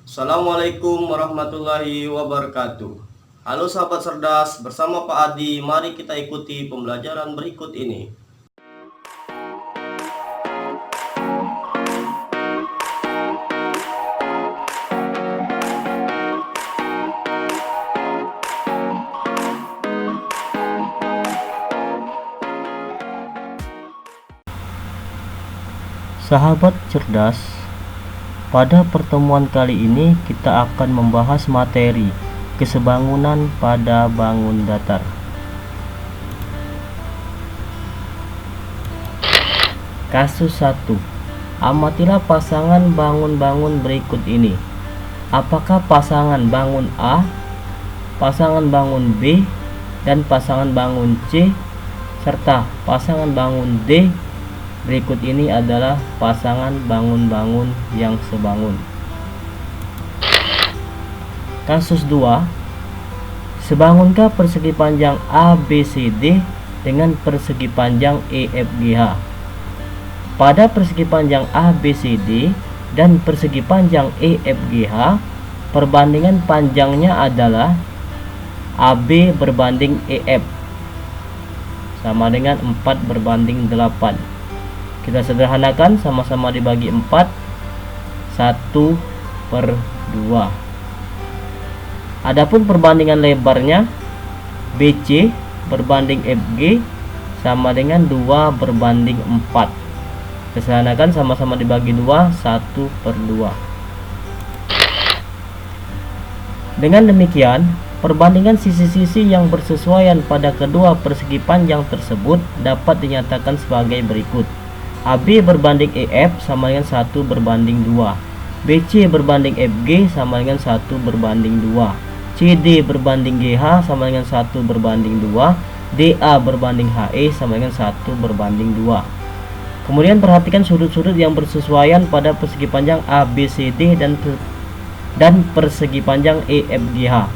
Assalamualaikum warahmatullahi wabarakatuh. Halo sahabat cerdas, bersama Pak Adi, mari kita ikuti pembelajaran berikut ini. Sahabat cerdas, pada pertemuan kali ini kita akan membahas materi kesebangunan pada bangun datar. Kasus 1. Amatilah pasangan bangun-bangun berikut ini. Apakah pasangan bangun A, pasangan bangun B, dan pasangan bangun C, serta pasangan bangun D berikut ini adalah pasangan bangun-bangun yang sebangun? Kasus 2. Sebangunkah persegi panjang ABCD dengan persegi panjang EFGH? Pada persegi panjang ABCD dan persegi panjang EFGH, perbandingan panjangnya adalah AB berbanding EF sama dengan 4:8. Kita sederhanakan, sama-sama dibagi 4, 1/2. Adapun perbandingan lebarnya, BC berbanding FG sama dengan 2/4. Kita sederhanakan, sama-sama dibagi 2, 1/2. Dengan demikian, perbandingan sisi-sisi yang bersesuaian pada kedua persegi panjang tersebut dapat dinyatakan sebagai berikut. AB berbanding EF sama dengan 1/2. BC berbanding FG sama dengan 1/2. CD berbanding GH sama dengan 1/2. DA berbanding HE sama dengan 1/2. Kemudian perhatikan sudut-sudut yang bersesuaian pada persegi panjang ABCD dan persegi panjang EFGH.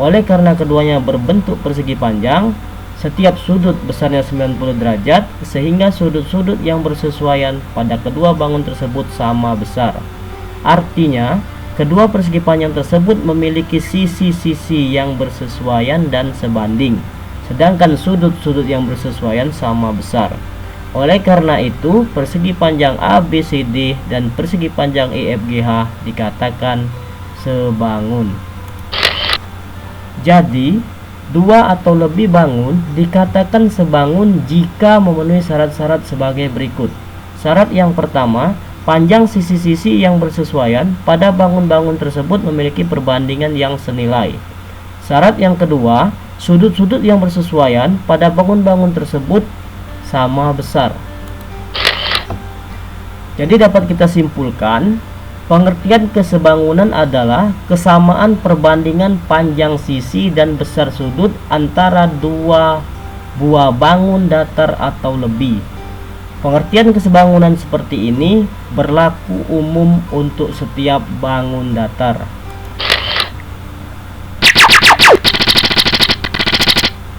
Oleh karena keduanya berbentuk persegi panjang, setiap sudut besarnya 90 derajat, sehingga sudut-sudut yang bersesuaian pada kedua bangun tersebut sama besar. Artinya, kedua persegi panjang tersebut memiliki sisi-sisi yang bersesuaian dan sebanding, sedangkan sudut-sudut yang bersesuaian sama besar. Oleh karena itu, persegi panjang ABCD dan persegi panjang EFGH dikatakan sebangun. Jadi, dua atau lebih bangun dikatakan sebangun jika memenuhi syarat-syarat sebagai berikut. Syarat yang pertama, panjang sisi-sisi yang bersesuaian pada bangun-bangun tersebut memiliki perbandingan yang senilai. Syarat yang kedua, sudut-sudut yang bersesuaian pada bangun-bangun tersebut sama besar. Jadi dapat kita simpulkan, pengertian kesebangunan adalah kesamaan perbandingan panjang sisi dan besar sudut antara dua buah bangun datar atau lebih. Pengertian kesebangunan seperti ini berlaku umum untuk setiap bangun datar.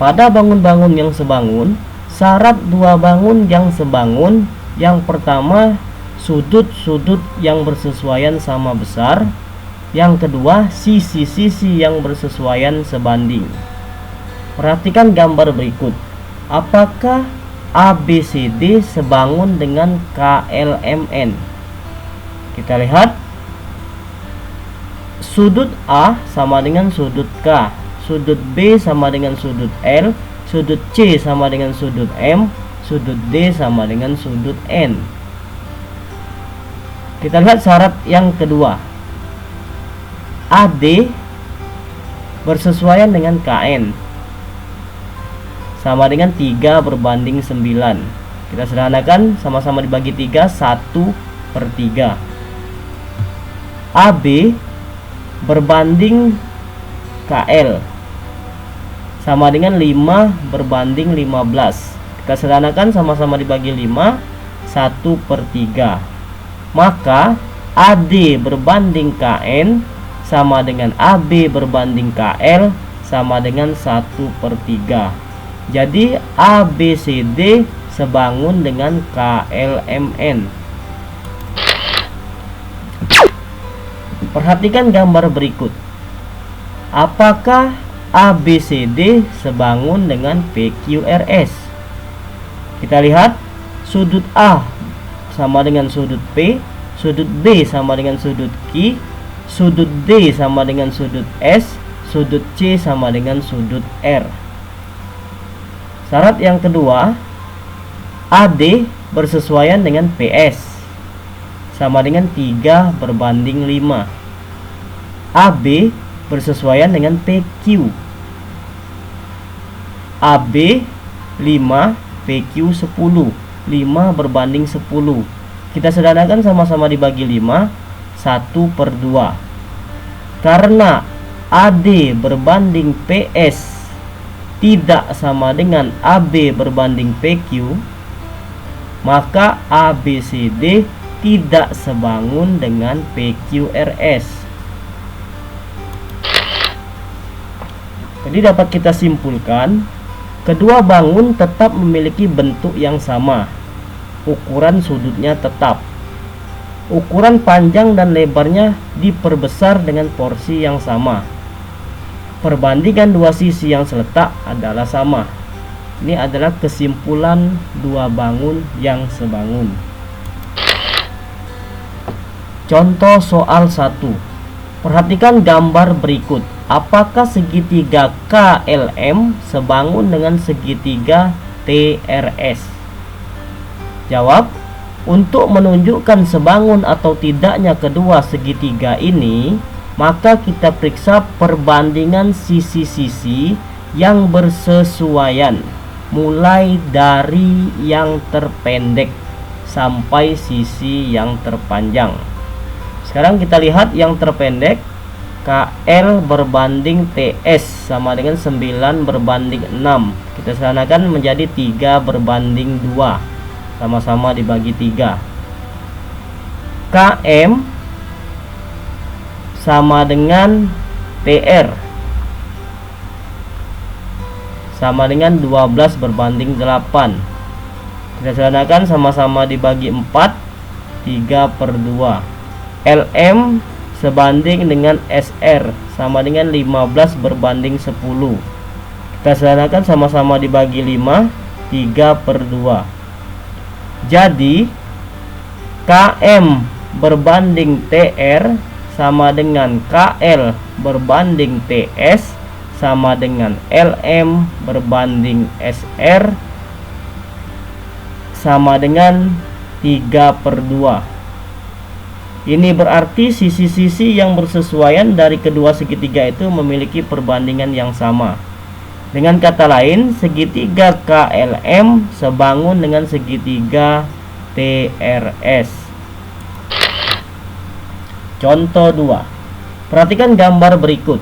Pada bangun-bangun yang sebangun, syarat dua bangun yang sebangun yang pertama, sudut-sudut yang bersesuaian sama besar. Yang kedua, sisi-sisi yang bersesuaian sebanding. Perhatikan gambar berikut. Apakah ABCD sebangun dengan KLMN? Kita lihat, sudut A sama dengan sudut K, sudut B sama dengan sudut L, sudut C sama dengan sudut M, sudut D sama dengan sudut N. Kita lihat syarat yang kedua. AD bersesuaian dengan KN sama dengan 3/9. Kita sederhanakan, sama-sama dibagi 3, 1/3. AB berbanding KL sama dengan 5/15. Kita sederhanakan, sama-sama dibagi 5, 1/3. Maka AD berbanding KN sama dengan AB berbanding KL sama dengan 1/3. Jadi ABCD sebangun dengan KLMN. Perhatikan gambar berikut. Apakah ABCD sebangun dengan PQRS? Kita lihat, sudut A sama dengan sudut P, sudut B sama dengan sudut Q, sudut D sama dengan sudut S, sudut C sama dengan sudut R. Syarat yang kedua, AD bersesuaian dengan PS sama dengan 3/5. AB bersesuaian dengan PQ. AB 5, PQ 10. 5/10. Kita sederhanakan, sama-sama dibagi 5, 1/2. Karena AD berbanding PS tidak sama dengan AB berbanding PQ, maka ABCD tidak sebangun dengan PQRS. Jadi dapat kita simpulkan, kedua bangun tetap memiliki bentuk yang sama. Ukuran sudutnya tetap. Ukuran panjang dan lebarnya diperbesar dengan porsi yang sama. Perbandingan dua sisi yang seletak adalah sama. Ini adalah kesimpulan dua bangun yang sebangun. Contoh soal 1. Perhatikan gambar berikut. Apakah segitiga KLM sebangun dengan segitiga TRS? Jawab. Untuk menunjukkan sebangun atau tidaknya kedua segitiga ini, maka kita periksa perbandingan sisi-sisi yang bersesuaian, mulai dari yang terpendek sampai sisi yang terpanjang. Sekarang kita lihat yang terpendek. KL berbanding TS sama dengan 9/6. Kita sederhanakan menjadi 3/2. Sama-sama dibagi 3. KM sama dengan TR sama dengan 12/8. Kita sederhanakan, sama-sama dibagi 4, 3/2. LM sebanding dengan SR sama dengan 15/10. Kita sederhanakan, sama-sama dibagi 5, 3/2. Jadi KM berbanding TR sama dengan KL berbanding TS sama dengan LM berbanding SR sama dengan 3/2. Ini berarti sisi-sisi yang bersesuaian dari kedua segitiga itu memiliki perbandingan yang sama. Dengan kata lain, segitiga KLM sebangun dengan segitiga TRS. Contoh 2. Perhatikan gambar berikut.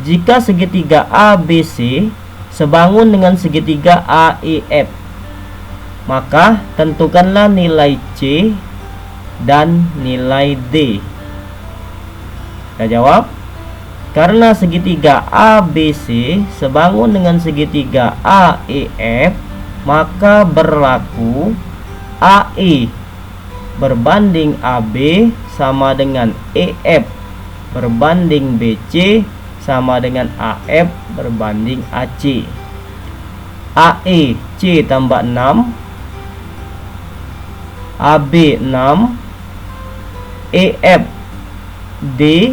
Jika segitiga ABC sebangun dengan segitiga AEF, maka tentukanlah nilai C dan nilai D. Kita jawab, karena segitiga ABC sebangun dengan segitiga AEF, maka berlaku AE berbanding AB sama dengan EF berbanding BC sama dengan AF berbanding AC. AE C tambah 6, AB 6, EF D,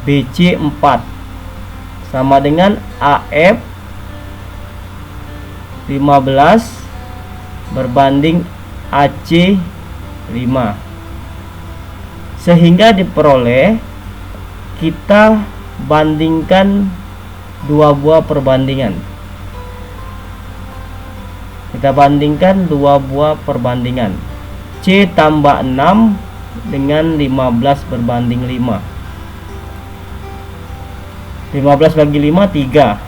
BC 4 sama dengan AF 15 berbanding AC 5. Sehingga diperoleh, kita bandingkan dua buah perbandingan. Kita bandingkan dua buah perbandingan. C tambah 6 dengan 15 berbanding 5. 15 bagi 5, 3.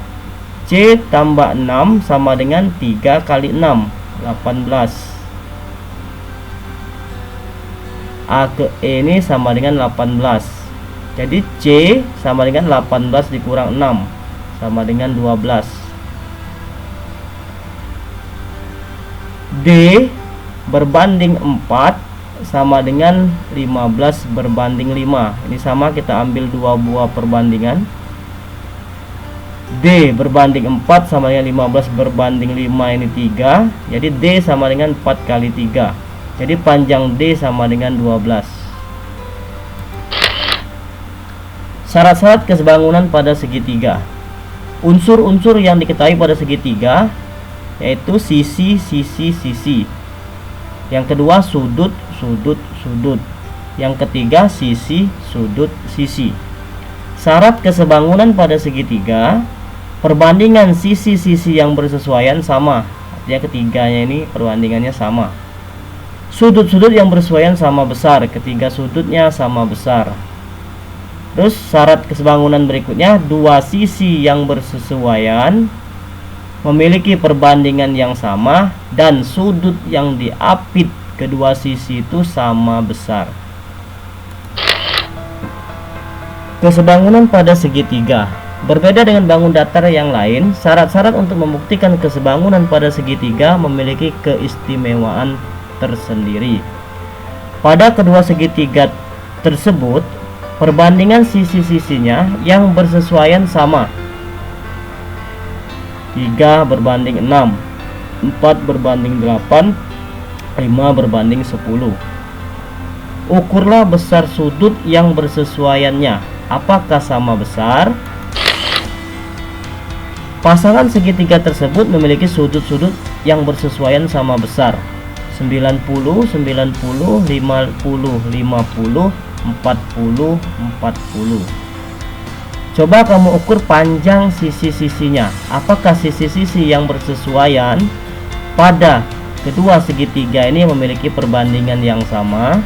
C tambah 6 sama dengan 3 kali 6, 18. A ke E ini sama dengan 18. Jadi C sama dengan 18 dikurang 6 sama dengan 12. D berbanding 4 sama dengan 15 berbanding 5. Ini sama, kita ambil dua buah perbandingan. D berbanding 4 sama dengan 15 berbanding 5, ini 3. Jadi D sama dengan 4 kali 3. Jadi panjang D sama dengan 12. Syarat-syarat kesebangunan pada segitiga. Unsur-unsur yang diketahui pada segitiga yaitu sisi, sisi, sisi. Yang kedua sudut, sudut, sudut. Yang ketiga sisi, sudut, sisi. Syarat kesebangunan pada segitiga, perbandingan sisi-sisi yang bersesuaian sama. Artinya ketiganya ini perbandingannya sama. Sudut-sudut yang bersesuaian sama besar, ketiga sudutnya sama besar. Terus syarat kesebangunan berikutnya, dua sisi yang bersesuaian memiliki perbandingan yang sama dan sudut yang diapit kedua sisi itu sama besar. Kesebangunan pada segitiga. Berbeda dengan bangun datar yang lain, syarat-syarat untuk membuktikan kesebangunan pada segitiga memiliki keistimewaan tersendiri. Pada kedua segitiga tersebut, perbandingan sisi-sisinya yang bersesuaian sama. 3 berbanding 6, 4 berbanding 8, 5 berbanding 10. Ukurlah besar sudut yang bersesuaiannya. Apakah sama besar? Pasangan segitiga tersebut memiliki sudut-sudut yang bersesuaian sama besar. 90, 90, 50, 50, 40, 40. Coba kamu ukur panjang sisi-sisinya. Apakah sisi-sisi yang bersesuaian pada kedua segitiga ini memiliki perbandingan yang sama?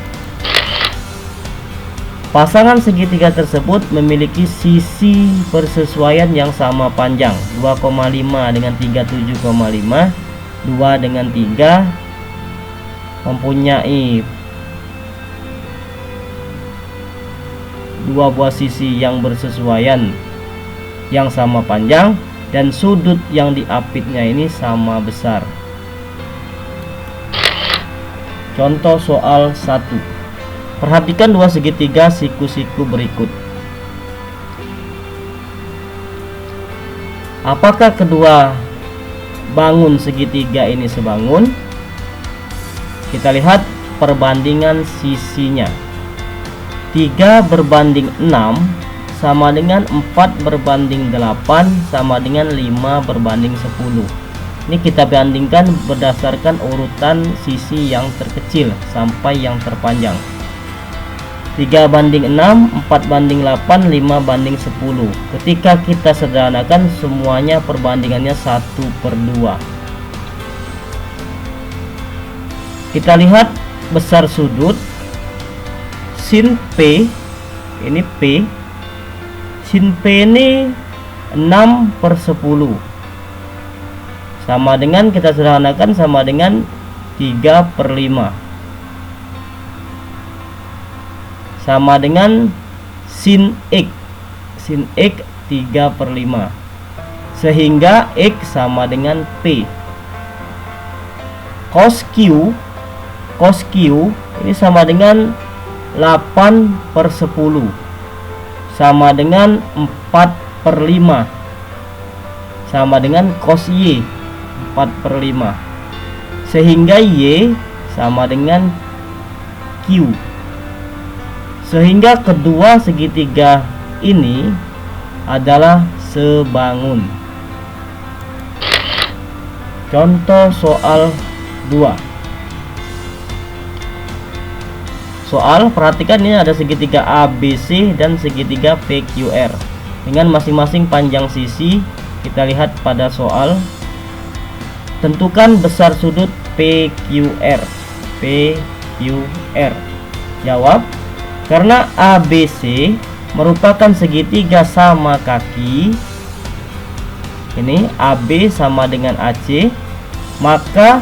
Pasangan segitiga tersebut memiliki sisi persesuaian yang sama panjang. 2,5 dengan 37,5, 2 dengan 3 mempunyai dua buah sisi yang bersesuaian yang sama panjang dan sudut yang diapitnya ini sama besar. Contoh soal 1. Perhatikan dua segitiga siku-siku berikut. Apakah kedua bangun segitiga ini sebangun? Kita lihat perbandingan sisinya. 3 berbanding 6 sama dengan 4 berbanding 8 sama dengan 5 berbanding 10. Ini kita bandingkan berdasarkan urutan sisi yang terkecil sampai yang terpanjang. 3 banding 6, 4 banding 8, 5 banding 10. Ketika kita sederhanakan, semuanya perbandingannya 1/2. Kita lihat besar sudut. Sin P, ini P, sin P ini 6/10, sama dengan, kita sederhanakan, sama dengan 3/5, sama dengan sin X, sin X 3/5, sehingga X sama dengan P. Cos Q, cos Q ini sama dengan 8/10, sama dengan 4/5, sama dengan cos Y 4/5, sehingga Y sama dengan Q, sehingga kedua segitiga ini adalah sebangun. Contoh soal 2. Soal, perhatikan ini ada segitiga ABC dan segitiga PQR dengan masing-masing panjang sisi. Kita lihat pada soal. Tentukan besar sudut PQR. PQR. Jawab, karena ABC merupakan segitiga sama kaki. Ini AB sama dengan AC, maka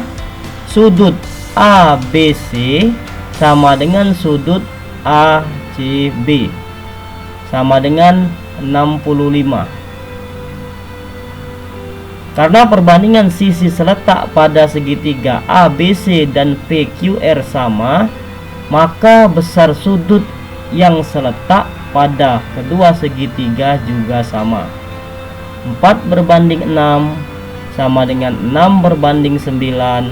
sudut ABC sama dengan sudut ACB, sama dengan 65. Karena perbandingan sisi seletak pada segitiga ABC dan PQR sama, maka besar sudut yang seletak pada kedua segitiga juga sama. 4/6 sama dengan 6/9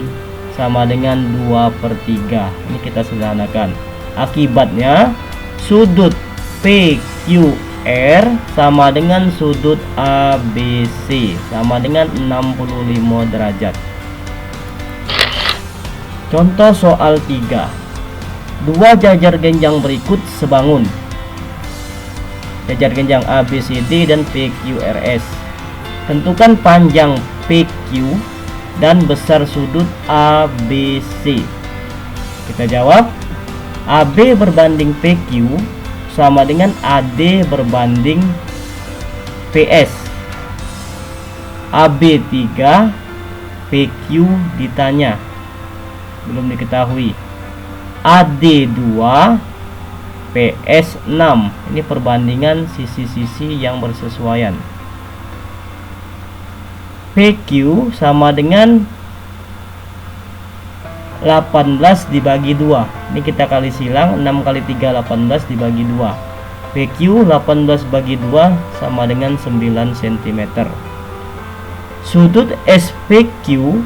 sama dengan 2/3. Ini kita sederhanakan. Akibatnya sudut PQR sama dengan sudut ABC sama dengan 65 derajat. Contoh soal 3. Dua jajar genjang berikut sebangun. Jajar genjang ABCD dan PQRS. Tentukan panjang PQ dan besar sudut ABC. Kita jawab, AB berbanding PQ sama dengan AD berbanding PS. AB 3, PQ ditanya, belum diketahui. AD 2, PS 6. Ini perbandingan sisi-sisi yang bersesuaian. PQ sama dengan 18 dibagi 2. Ini kita kali silang, 6 kali 3 18 dibagi 2. PQ 18 bagi 2 sama dengan 9 cm. Sudut SPQ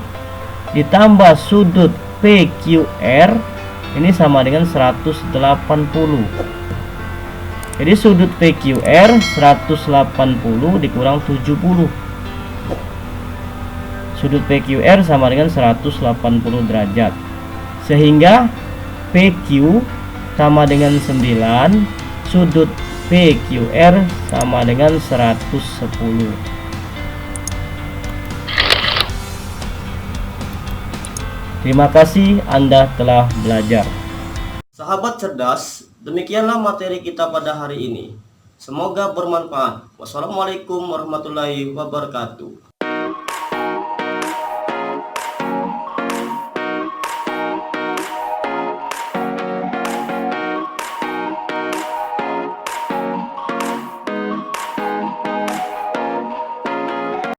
ditambah sudut PQR ini sama dengan 180. Jadi sudut PQR 180 dikurang 70. Sudut PQR sama dengan 180 derajat. Sehingga PQ sama dengan 9, sudut PQR sama dengan 110. Terima kasih Anda telah belajar. Sahabat cerdas, demikianlah materi kita pada hari ini. Semoga bermanfaat. Wassalamualaikum warahmatullahi wabarakatuh.